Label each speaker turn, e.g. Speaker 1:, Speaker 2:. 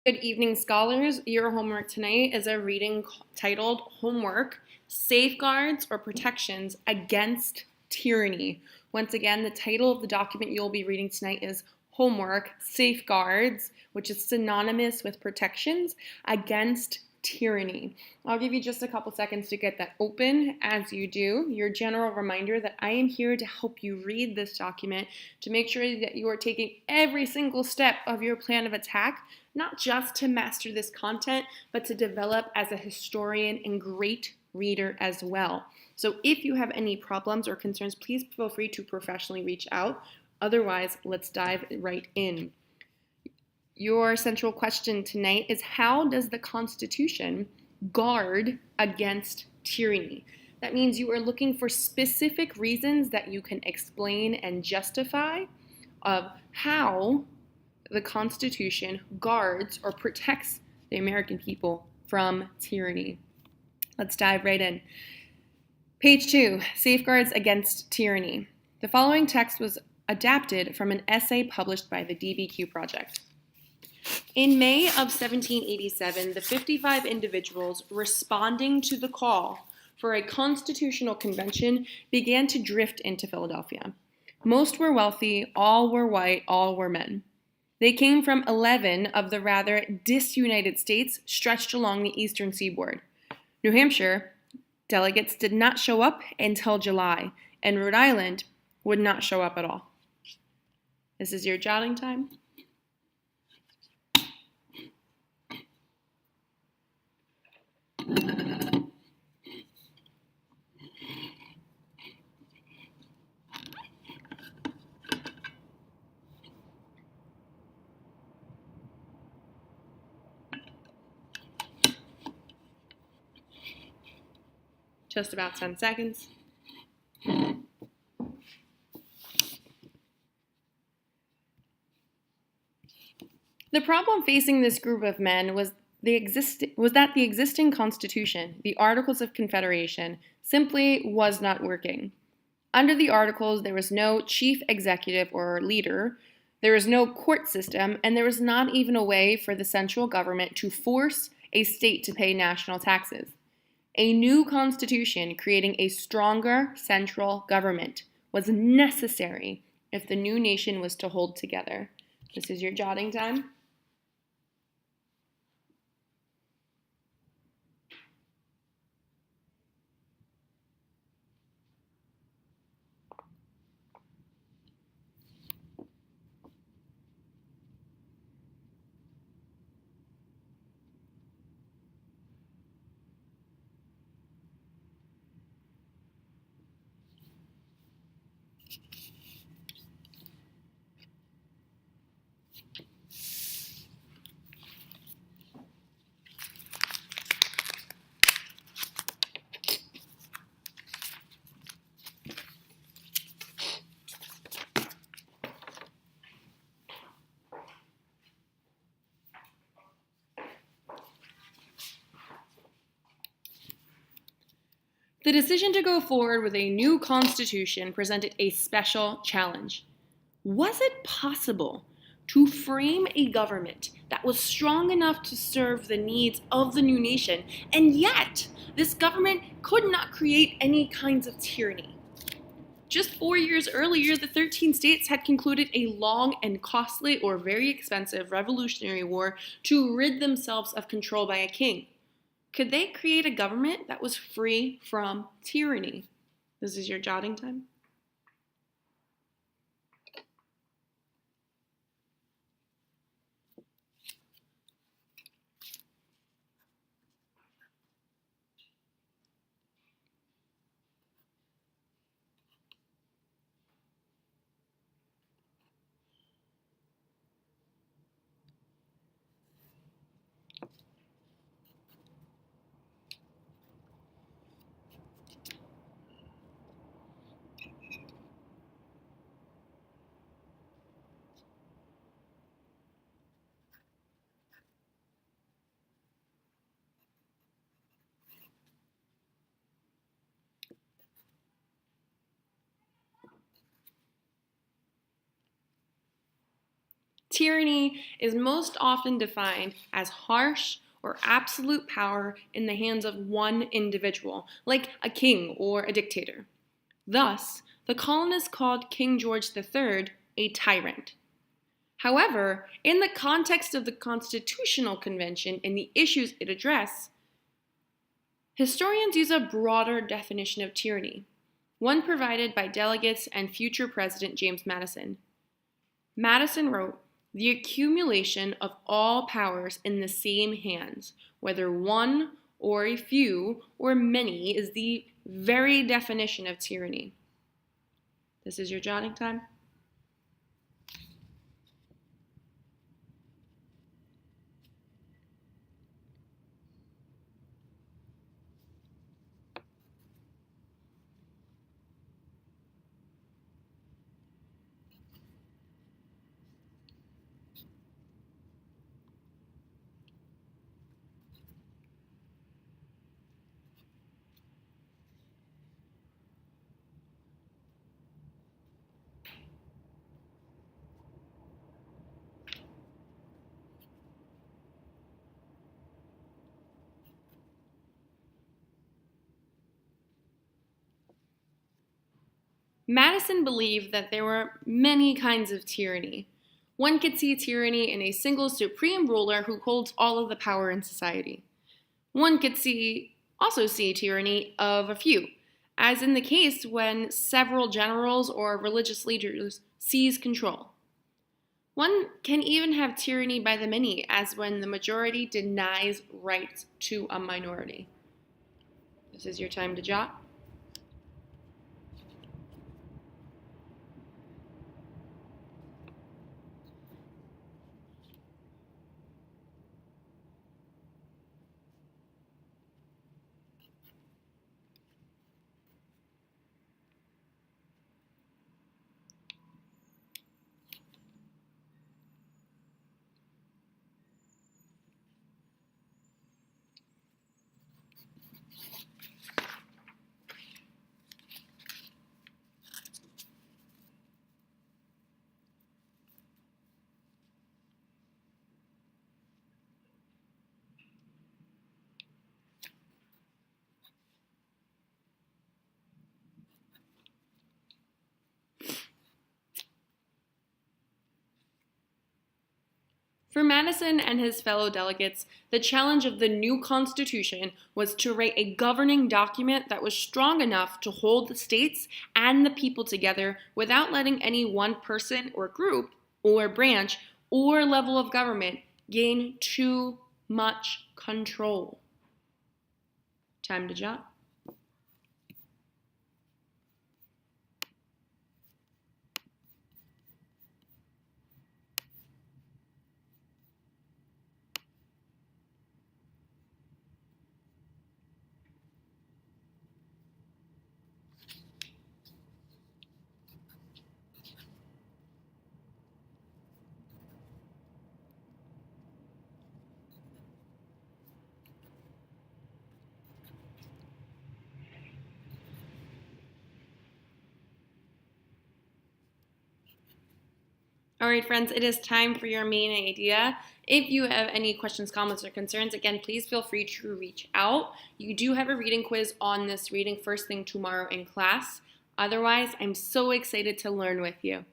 Speaker 1: Good evening, scholars. Your homework tonight is a reading titled Homework, Safeguards or Protections Against Tyranny. Once again, the title of the document you'll be reading tonight is Homework, Safeguards, which is synonymous with protections against tyranny. I'll give you just a couple seconds to get that open. As you do, your general reminder that I am here to help you read this document to make sure that you are taking every single step of your plan of attack, not just to master this content, but to develop as a historian and great reader as well. So if you have any problems or concerns, please feel free to professionally reach out. Otherwise, let's dive right in. Your central question tonight is, how does the Constitution guard against tyranny? That means you are looking for specific reasons that you can explain and justify of how the Constitution guards or protects the American people from tyranny. Let's dive right in. Page 2, Safeguards Against Tyranny. The following text was adapted from an essay published by the DBQ Project. In May of 1787, the 55 individuals responding to the call for a constitutional convention began to drift into Philadelphia. Most were wealthy, all were white, all were men. They came from 11 of the rather disunited states stretched along the eastern seaboard. New Hampshire delegates did not show up until July, and Rhode Island would not show up at all. This is your jotting time. Just about 10 seconds. The problem facing this group of men was that the existing Constitution, the Articles of Confederation, simply was not working. Under the Articles, there was no chief executive or leader, there was no court system, and there was not even a way for the central government to force a state to pay national taxes. A new constitution creating a stronger central government was necessary if the new nation was to hold together. This is your jotting time. The decision to go forward with a new constitution presented a special challenge. Was it possible to frame a government that was strong enough to serve the needs of the new nation, and yet this government could not create any kinds of tyranny? Just 4 years earlier, the 13 states had concluded a long and costly or very expensive revolutionary war to rid themselves of control by a king. Could they create a government that was free from tyranny? This is your jotting time. Tyranny is most often defined as harsh or absolute power in the hands of one individual, like a king or a dictator. Thus, the colonists called King George III a tyrant. However, in the context of the Constitutional Convention and the issues it addressed, historians use a broader definition of tyranny, one provided by delegates and future President James Madison. Madison wrote, "The accumulation of all powers in the same hands, whether one or a few or many, is the very definition of tyranny." This is your jotting time. Madison believed that there were many kinds of tyranny. One could see tyranny in a single supreme ruler who holds all of the power in society. One could also see tyranny of a few, as in the case when several generals or religious leaders seize control. One can even have tyranny by the many, as when the majority denies rights to a minority. This is your time to jot. For Madison and his fellow delegates, the challenge of the new Constitution was to write a governing document that was strong enough to hold the states and the people together without letting any one person or group or branch or level of government gain too much control. Time to jot. All right, friends, it is time for your main idea. If you have any questions, comments, or concerns, again, please feel free to reach out. You do have a reading quiz on this reading first thing tomorrow in class. Otherwise, I'm so excited to learn with you.